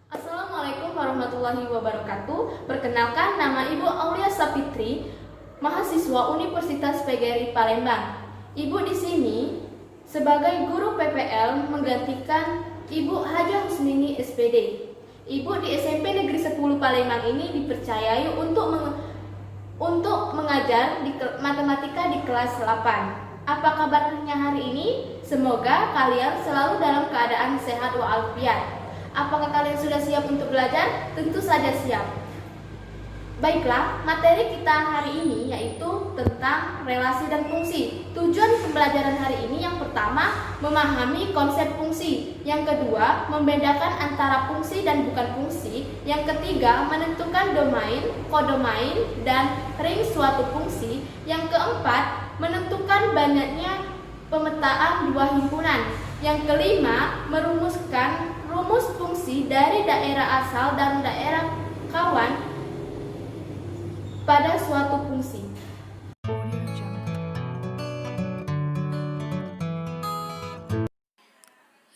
Assalamualaikum warahmatullahi wabarakatuh. Perkenalkan, nama Ibu Aulia Sapitri, mahasiswa Universitas PGRI Palembang. Ibu di sini sebagai guru PPL menggantikan Ibu Haja Husmini SPD. Ibu di SMP Negeri 10 Palembang ini dipercayai untuk mengajar di matematika di kelas 8. Apa kabarnya hari ini? Semoga kalian selalu dalam keadaan sehat walafiat. Apakah kalian sudah siap untuk belajar? Tentu saja siap. Baiklah, materi kita hari ini yaitu tentang relasi dan fungsi. Tujuan pembelajaran hari ini yang pertama, memahami konsep fungsi. Yang kedua, membedakan antara fungsi dan bukan fungsi. Yang ketiga, menentukan domain, kodomain, dan ring suatu fungsi. Yang keempat, menentukan banyaknya pemetaan dua himpunan. Yang kelima, merumuskan rumus fungsi dari daerah asal dan daerah kawan pada suatu fungsi.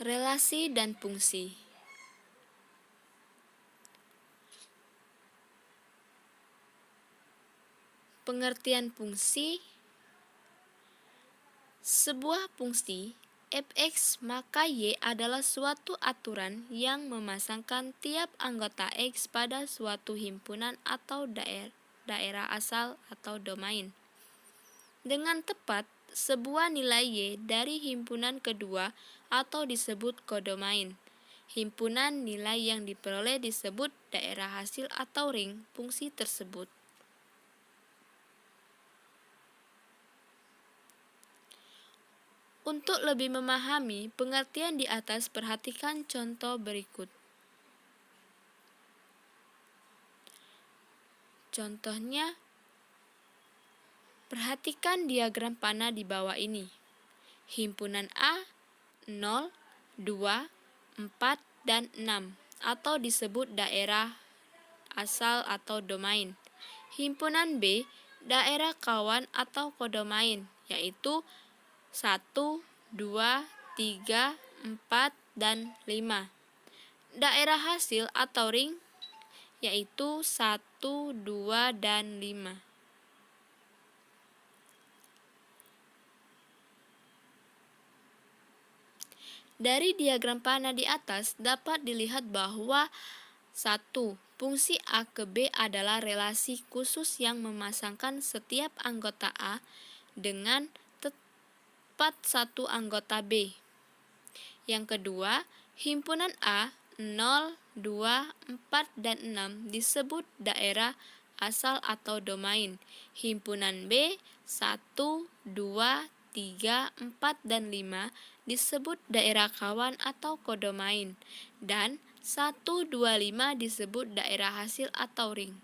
Relasi dan fungsi. Pengertian fungsi: sebuah fungsi f(x) maka y adalah suatu aturan yang memasangkan tiap anggota x pada suatu himpunan atau daerah asal atau domain. Dengan tepat, sebuah nilai y dari himpunan kedua atau disebut kodomain. Himpunan nilai yang diperoleh disebut daerah hasil atau ring fungsi tersebut. Untuk lebih memahami pengertian di atas, perhatikan contoh berikut. Contohnya, perhatikan diagram panah di bawah ini. Himpunan A 0, 2, 4, dan 6 atau disebut daerah asal atau domain. Himpunan B daerah kawan atau kodomain, yaitu 1, 2, 3, 4, dan 5. Daerah hasil atau ring yaitu 1, 2, dan 5. Dari diagram panah di atas dapat dilihat bahwa 1. Fungsi A ke B adalah relasi khusus yang memasangkan setiap anggota A dengan tepat satu anggota B. Yang kedua, himpunan A 0, 2, 4, dan 6 disebut daerah asal atau domain. Himpunan B 1, 2, 3, 4, dan 5 disebut daerah kawan atau kodomain. Dan 1, 2, 5 disebut daerah hasil atau ring.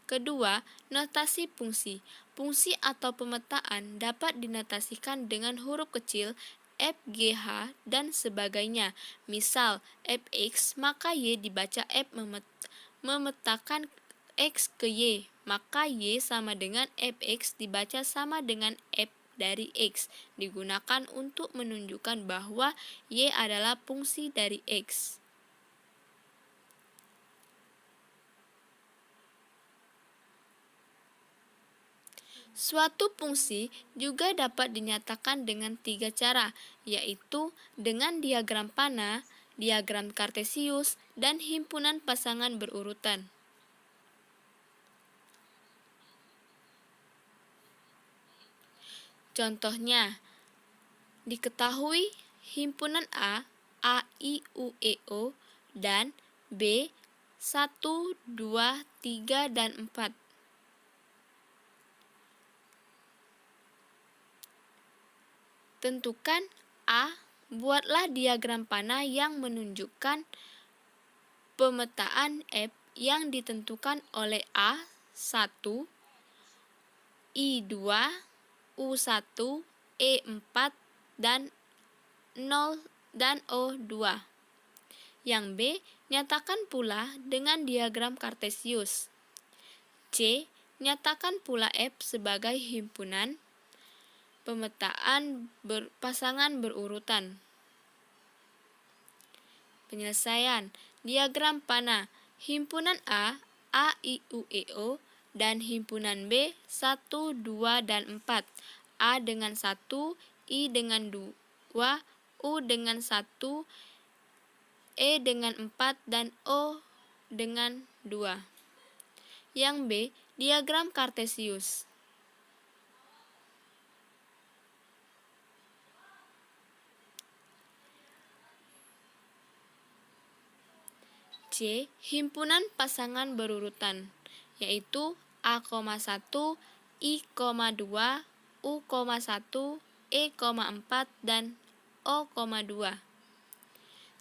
Kedua, notasi fungsi. Fungsi atau pemetaan dapat dinotasikan dengan huruf kecil F, G, H, dan sebagainya. Misal, fx maka y dibaca F memetakan x ke y, maka y sama dengan fx dibaca sama dengan f dari x, digunakan untuk menunjukkan bahwa y adalah fungsi dari x. Suatu fungsi juga dapat dinyatakan dengan 3 cara, yaitu dengan diagram panah, diagram kartesius, dan himpunan pasangan berurutan. Contohnya, diketahui himpunan A, I, U, E, O, dan B, 1, 2, 3, dan 4. Tentukan A, buatlah diagram panah yang menunjukkan pemetaan F yang ditentukan oleh A 1, I 2, U 1, E 4, dan 0 dan O 2. Yang B, Nyatakan pula dengan diagram Kartesius. C. Nyatakan pula F sebagai himpunan pemetaan pasangan berurutan. Penyelesaian diagram panah. Himpunan A, I, U, E, O, dan himpunan B 1, 2, dan 4. A dengan 1, I dengan 2, U dengan 1, E dengan 4, dan O dengan 2. Yang B, diagram Kartesius. C. Himpunan pasangan berurutan, yaitu A,1, I,2, U,1, E,4, dan O,2.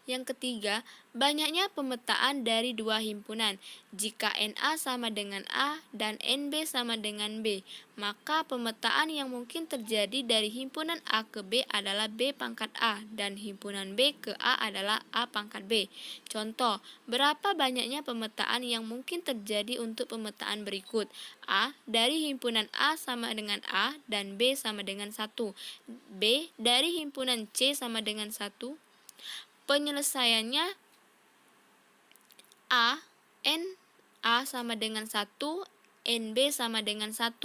Yang ketiga, banyaknya pemetaan dari dua himpunan. Jika NA sama dengan A dan NB sama dengan B, maka pemetaan yang mungkin terjadi dari himpunan A ke B adalah B pangkat A dan himpunan B ke A adalah A pangkat B. Contoh, berapa banyaknya pemetaan yang mungkin terjadi untuk pemetaan berikut? A, dari himpunan A sama dengan A dan B sama dengan 1. B, dari himpunan C sama dengan 1. Penyelesaiannya A, N, A sama dengan 1, NB sama dengan 1.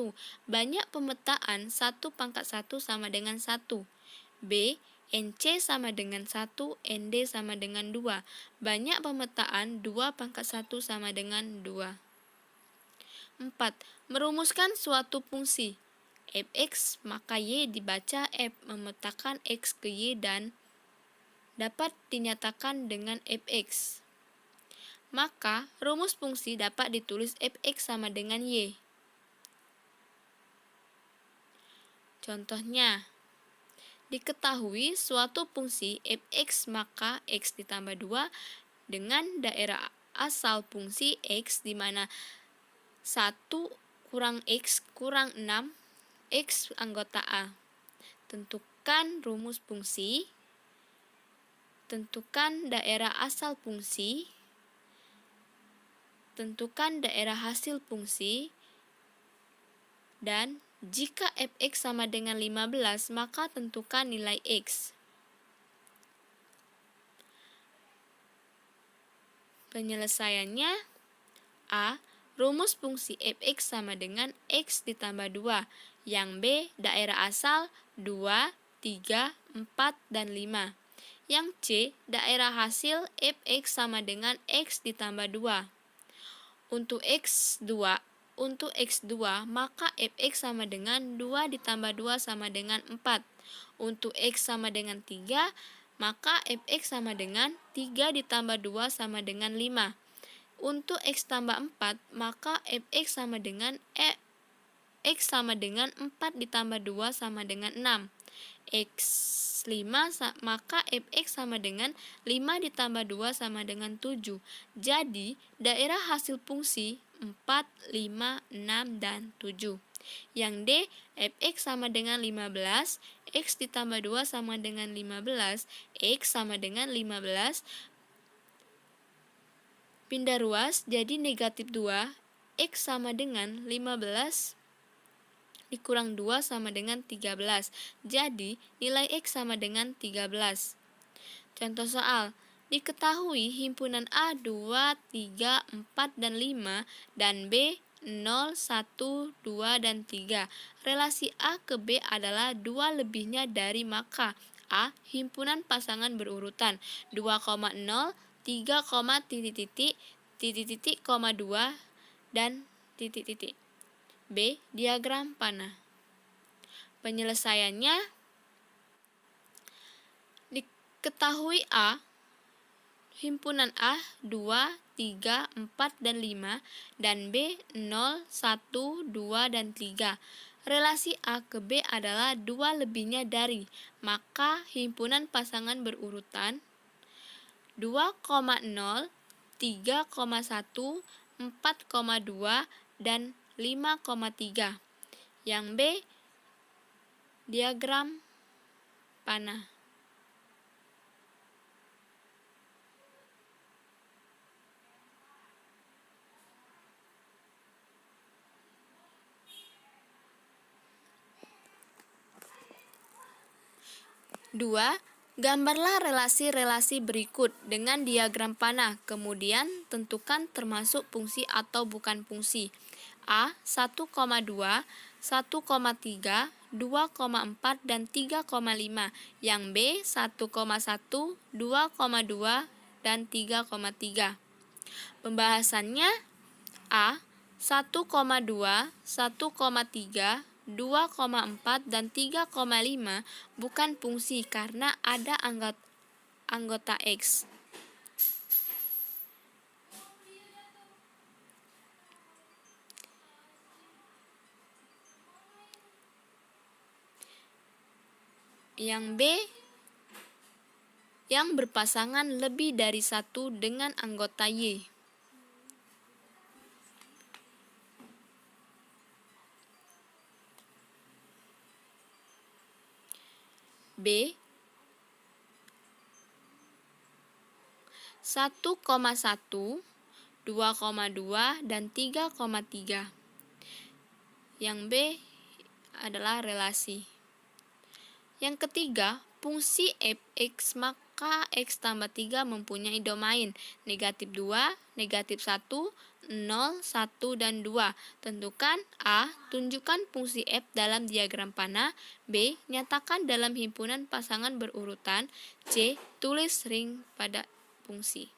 Banyak pemetaan 1 pangkat 1 sama dengan 1. B, NC sama dengan 1, ND sama dengan 2. Banyak pemetaan 2 pangkat 1 sama dengan 2. 4. Merumuskan suatu fungsi fx, maka y dibaca f memetakan x ke y dan dapat dinyatakan dengan fx. Maka, rumus fungsi dapat ditulis fx sama dengan y. Contohnya, diketahui suatu fungsi fx maka x ditambah 2 dengan daerah asal fungsi x di mana 1 kurang x kurang 6 x anggota A. Tentukan rumus fungsi. Tentukan daerah asal fungsi, tentukan daerah hasil fungsi, dan jika fx sama dengan 15, maka tentukan nilai x. Penyelesaiannya A. Rumus fungsi fx sama dengan x ditambah 2, yang B. Daerah asal 2, 3, 4, dan 5. Yang C, daerah hasil fx sama dengan x ditambah 2. Untuk x2, maka fx sama dengan 2 ditambah 2 sama dengan 4. Untuk x sama dengan 3, maka fx sama dengan 3 ditambah 2 sama dengan 5. Untuk x tambah 4, maka fx sama dengan 4 ditambah 2 sama dengan 6. X5, maka fx sama dengan 5 ditambah 2 sama dengan 7. Jadi, daerah hasil fungsi 4, 5, 6, dan 7. Yang D, fx sama dengan 15, x ditambah 2 sama dengan 15, x sama dengan 15, pindah ruas jadi negatif 2, x sama dengan 15, dikurang 2 sama dengan 13. Jadi, nilai X sama dengan 13. Contoh soal. Diketahui himpunan A 2, 3, 4, dan 5 dan B 0, 1, 2, dan 3. Relasi A ke B adalah 2 lebihnya dari, maka A. Himpunan pasangan berurutan 2,0, 3, titik, 2, dan titik. B. Diagram panah. Penyelesaiannya, diketahui A, himpunan A 2, 3, 4, dan 5, dan B 0, 1, 2, dan 3. Relasi A ke B adalah 2 lebihnya dari, maka himpunan pasangan berurutan 2,0, 3,1, 4,2, dan 5,3. Yang B, diagram panah. 2. Gambarlah relasi-relasi berikut dengan diagram panah, kemudian tentukan termasuk fungsi atau bukan fungsi. A. 1,2, 1,3, 2,4, dan 3,5. Yang B. 1,1, 2,2, dan 3,3. Pembahasannya: A. 1,2, 1,3, 2,4, dan 3,5 bukan fungsi karena ada anggota X. Yang B, yang berpasangan lebih dari satu dengan anggota Y. B. 1,1, 2,2, dan 3,3. Yang B adalah relasi. Yang ketiga, fungsi f(x), maka x tambah 3 mempunyai domain negatif 2, negatif 1, 0, 1, dan 2. Tentukan: A. Tunjukkan fungsi f dalam diagram panah. B. Nyatakan dalam himpunan pasangan berurutan. C. Tulis ring pada fungsi.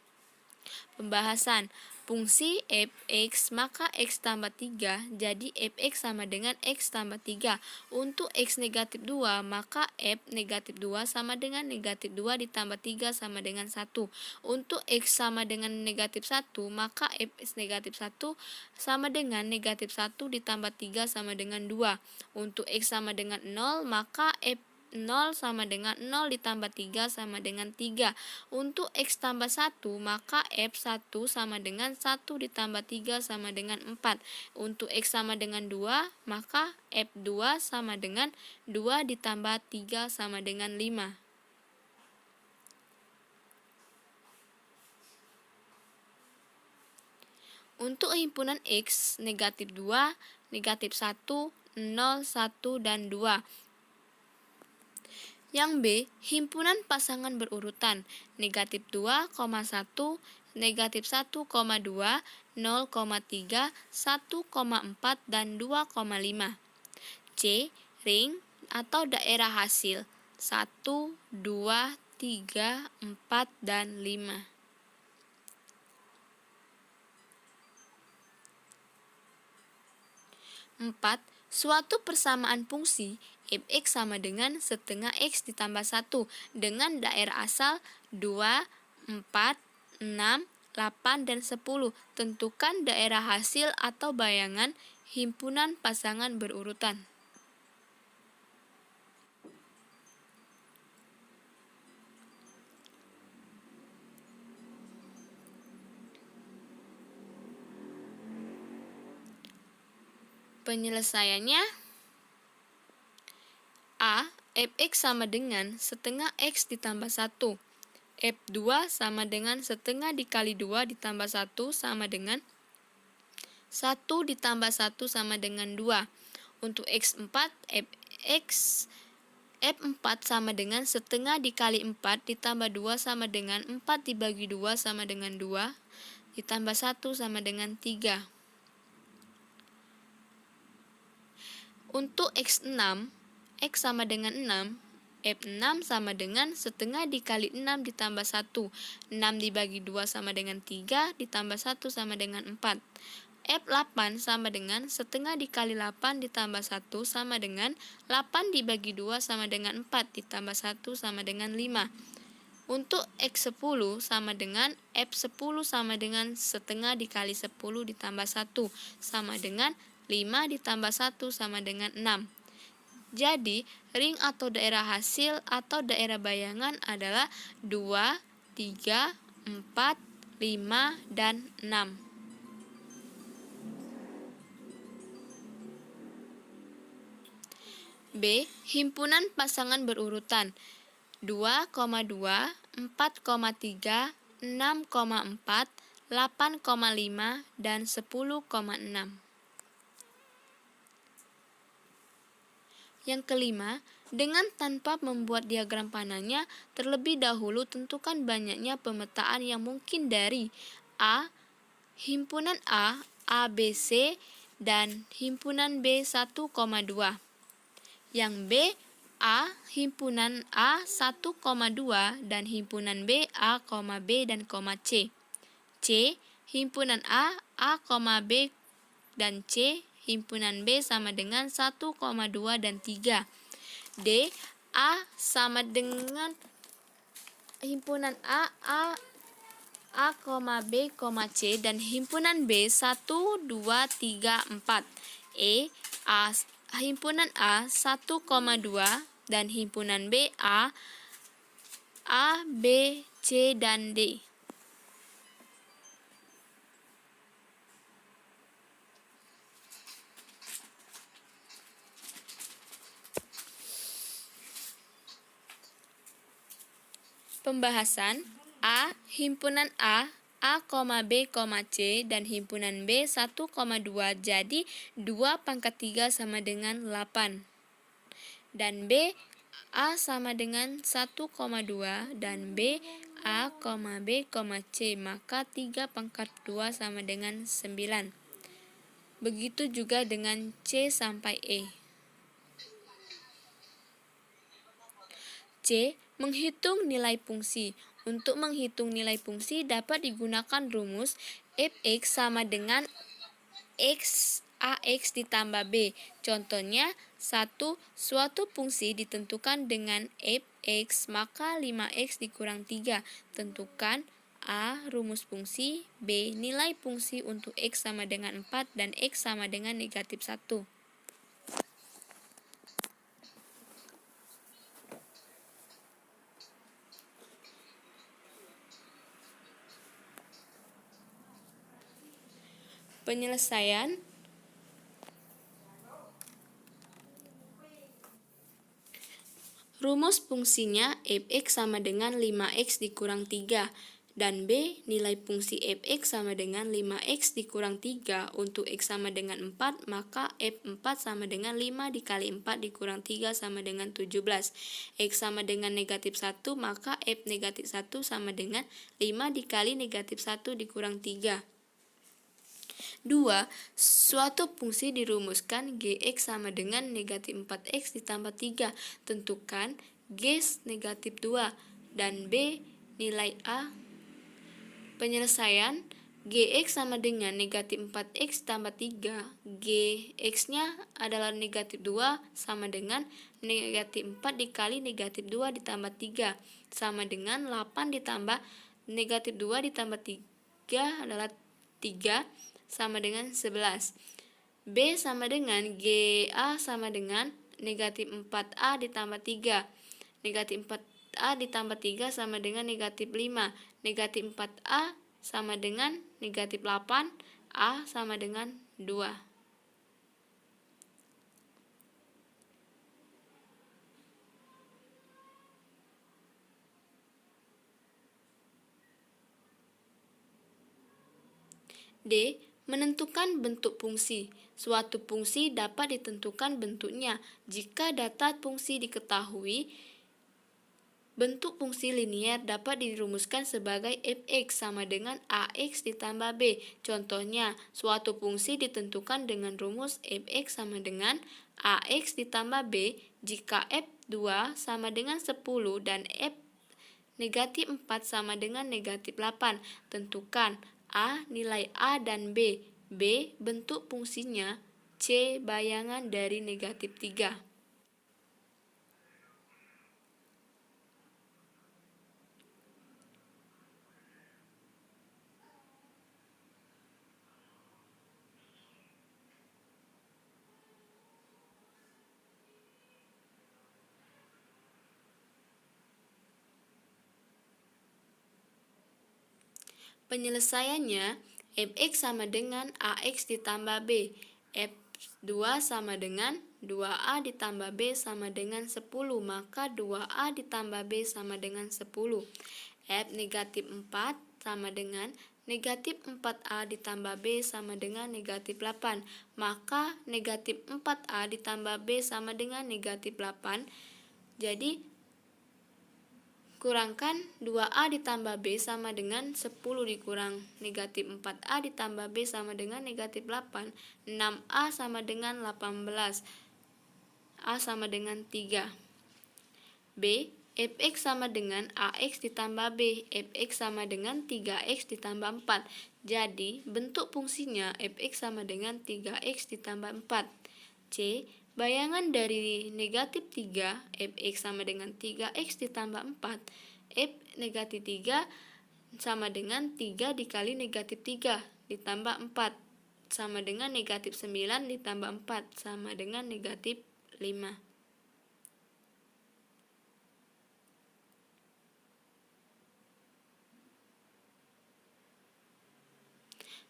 Pembahasan: fungsi f(x), maka x tambah 3, jadi f(x) sama dengan x tambah 3. Untuk x negatif 2, maka f negatif 2 sama dengan negatif 2 ditambah 3 sama dengan 1. Untuk x sama dengan negatif 1, maka f negatif 1 sama dengan negatif 1 ditambah 3 sama dengan 2. Untuk x sama dengan 0, maka f 0 sama dengan 0 ditambah 3 sama dengan 3. Untuk x tambah 1, maka f1 sama dengan 1 ditambah 3 sama dengan 4. Untuk x sama dengan 2, maka f2 sama dengan 2 ditambah 3 sama dengan 5. Untuk himpunan x, negatif 2, negatif 1, 0, 1, dan 2. Yang B, himpunan pasangan berurutan negatif 2,1, negatif 1,2, 0,3, 1,4, dan 2,5. C. Ring atau daerah hasil 1, 2, 3, 4, dan 5. 4. Suatu persamaan fungsi f(x) sama dengan setengah x ditambah 1 dengan daerah asal 2, 4, 6, 8, dan 10. Tentukan daerah hasil atau bayangan himpunan pasangan berurutan. Penyelesaiannya: A. f(x) sama dengan setengah x ditambah 1. f2 sama dengan setengah dikali 2 ditambah 1 sama dengan 1 ditambah 1 sama dengan 2. Untuk x4, f4 sama dengan setengah dikali 4 ditambah 2 sama dengan 4 dibagi 2 sama dengan 2 ditambah 1 sama dengan 3. Untuk x6, x sama dengan 6, f6 sama dengan setengah dikali 6 ditambah 1. 6 dibagi 2 sama dengan 3 ditambah 1 sama dengan 4. F8 sama dengan setengah dikali 8 ditambah 1 sama dengan 8 dibagi 2 sama dengan 4 ditambah 1 sama dengan 5. Untuk x10 sama dengan f10 sama dengan setengah dikali 10 ditambah 1 sama dengan 5 ditambah 1 sama dengan 6. Jadi, ring atau daerah hasil atau daerah bayangan adalah 2, 3, 4, 5, dan 6. B. Himpunan pasangan berurutan 2,2, 4,3, 6,4, 8,5, dan 10,6. Yang kelima, Dengan tanpa membuat diagram panahnya, terlebih dahulu tentukan banyaknya pemetaan yang mungkin dari A, himpunan A, B, C, dan himpunan B 1,2. Yang B, A, himpunan A 1,2 dan himpunan B, A, B dan C. C, himpunan A, B dan C, himpunan B sama dengan 1,2 dan 3. D, A sama dengan himpunan A, B, C dan himpunan B 1, 2, 3, 4. E, himpunan A 1,2 dan himpunan B A, B, C dan D. Pembahasan A, himpunan A, B, C, dan himpunan B 1,2 jadi 2/3 sama dengan 8. Dan B, A sama dengan 1,2 dan B, A, B, C, maka 3/2 sama dengan 9. Begitu juga dengan C sampai E. C. Menghitung nilai fungsi. Untuk menghitung nilai fungsi dapat digunakan rumus f(x) sama dengan ax ditambah b. Contohnya, suatu fungsi ditentukan dengan f(x), maka 5x dikurang 3. Tentukan A. Rumus fungsi. B. Nilai fungsi untuk x sama dengan 4 dan x sama dengan negatif 1. Penyelesaian rumus fungsinya f(x) sama dengan 5x dikurang 3 dan B. Nilai fungsi f(x) sama dengan 5x dikurang 3 untuk x sama dengan 4, maka f4 sama dengan 5 dikali 4 dikurang 3 sama dengan 17. X sama dengan negatif 1, maka f negatif 1 sama dengan 5 dikali negatif 1 dikurang 3. 2. Suatu fungsi dirumuskan Gx sama dengan negatif 4x ditambah 3. Tentukan G negatif 2 dan B nilai A. Penyelesaian Gx sama dengan negatif 4x tambah 3. Gx-nya adalah negatif 2 sama dengan negatif 4 dikali negatif 2 ditambah 3. Sama dengan 8 ditambah negatif 2 ditambah 3 adalah 3. Sama dengan 11. B sama dengan GA sama dengan negatif 4A ditambah 3. Negatif 4A ditambah 3 sama dengan negatif 5. Negatif 4A sama dengan negatif 8. A sama dengan 2. D. Menentukan bentuk fungsi. Suatu fungsi dapat ditentukan bentuknya jika data fungsi diketahui. Bentuk fungsi linier dapat dirumuskan sebagai f(x) sama dengan ax ditambah b. Contohnya, suatu fungsi ditentukan dengan rumus f(x) sama dengan ax ditambah b jika f2 sama dengan 10 dan f negatif 4 sama dengan negatif 8. Tentukan A. Nilai A dan B. B. Bentuk fungsinya. C. Bayangan dari negatif 3. Penyelesaiannya, f(x) sama dengan ax ditambah b. f2 sama dengan 2a ditambah b sama dengan 10, maka 2a ditambah b sama dengan 10. F negatif 4 sama dengan negatif 4a ditambah b sama dengan negatif 8, maka negatif 4a ditambah b sama dengan negatif 8. Jadi kurangkan 2A ditambah B sama dengan 10 dikurang negatif 4A ditambah B sama dengan negatif 8. 6A sama dengan 18. A sama dengan 3. B, fx sama dengan ax ditambah b. Fx sama dengan 3x ditambah 4. Jadi bentuk fungsinya fx sama dengan 3x ditambah 4. C, bayangan dari negatif 3, fx sama dengan 3x ditambah 4. F negatif 3 sama dengan 3 dikali negatif 3 ditambah 4 sama dengan negatif 9 ditambah 4 sama dengan negatif 5.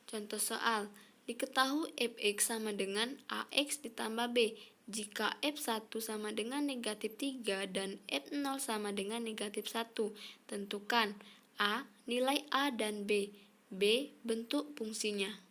Contoh soal, diketahui fx sama dengan ax ditambah b. Jika f1 sama dengan negatif 3 dan f0 sama dengan negatif 1, tentukan a. Nilai a dan b. B. Bentuk fungsinya.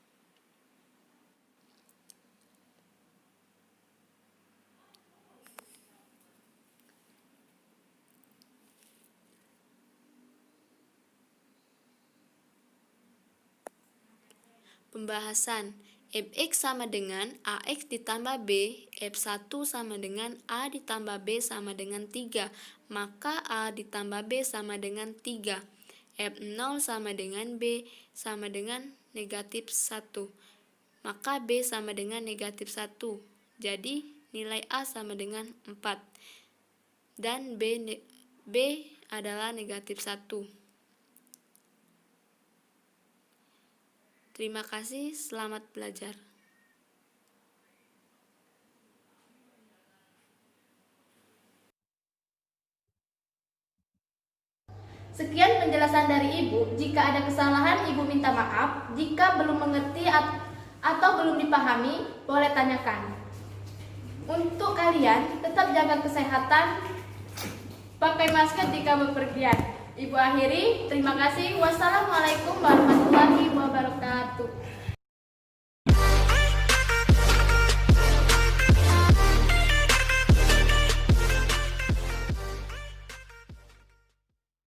Pembahasan, fx sama dengan ax ditambah b, f1 sama dengan a ditambah b sama dengan 3, maka a ditambah b sama dengan 3, f0 sama dengan b sama dengan negatif 1, maka b sama dengan negatif 1, jadi nilai a sama dengan 4, dan b adalah negatif 1. Terima kasih, selamat belajar. Sekian penjelasan dari Ibu. Jika ada kesalahan, Ibu minta maaf. Jika belum mengerti atau belum dipahami, boleh tanyakan. Untuk kalian, tetap jaga kesehatan, pakai masker jika bepergian. Ibu akhiri, terima kasih. Wassalamualaikum warahmatullahi wabarakatuh.